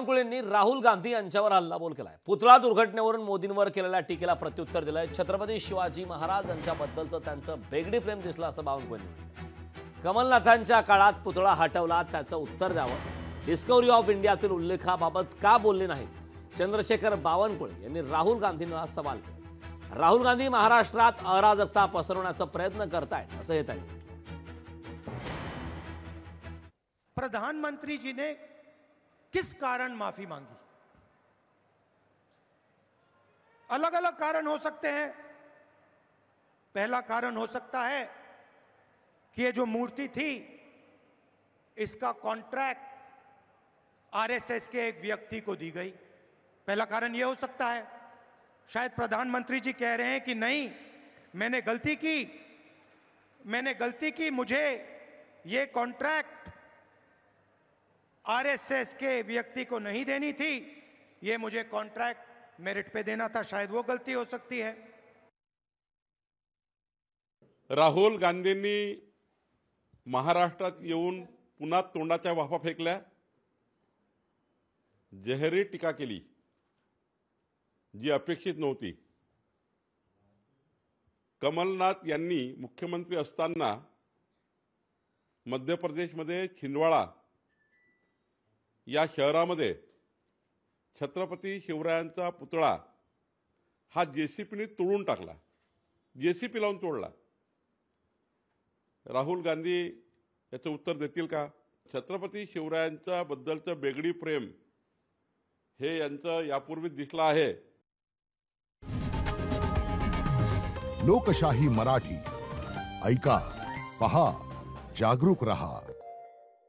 बावनकुळेंनी राहुल गांधी यांच्यावर हल्लाबोल केलाय। पुतळा दुर्घटनेवरून मोदींवर केलेल्या टीकेला प्रत्युत्तर दिलंय। छत्रपती शिवाजी महाराज यांच्याबद्दलचं त्यांचं बेगडी प्रेम दिसलं असं बावनकुळेंनी। कमलनाथांच्या काळात पुतळा हटवला, त्याचं उत्तर द्यावं। डिस्कव्हरी ऑफ इंडियातील उल्लेखाबाबत का बोलले नाहीत? चंद्रशेखर बावनकुळे यांनी राहुल गांधींना सवाल केला। राहुल गांधी महाराष्ट्रात अराजकता पसरवण्याचा प्रयत्न करतायत असं हे त्यांनी म्हटलं। प्रधानमंत्री जी ने किस कारण माफी मांगी? अलग अलग कारण हो सकते हैं। पहला कारण हो सकता है कि ये जो मूर्ति थी इसका कॉन्ट्रैक्ट आरएसएस के एक व्यक्ति को दी गई। पहला कारण यह हो सकता है। शायद प्रधानमंत्री जी कह रहे हैं कि नहीं, मैंने गलती की, मुझे ये कॉन्ट्रैक्ट आरएसएस के व्यक्ति को नहीं देनी थी, ये मुझे कॉन्ट्रैक्ट मेरिट पे देना था। शायद वो गलती हो सकती है। राहुल गांधींनी महाराष्ट्रात येऊन पुन्हा तोंडाच्या वाफा फेकल्या, जहरी टीका केली जी अपेक्षित नव्हती। कमलनाथ यांनी मुख्यमंत्री असताना मध्य प्रदेशमध्ये छिंदवाडा या शहरामध्ये छत्रपती शिवरायांचा पुतळा हा जेसीपीने तोडून टाकला, जेसीपी लावून तोडला। राहुल गांधी याचं उत्तर देतील का? छत्रपती शिवरायांच्या बद्दलचं बेगडी प्रेम हे यांचं यापूर्वी दिसलं आहे। लोकशाही मराठी ऐका, पहा, जागरूक रहा।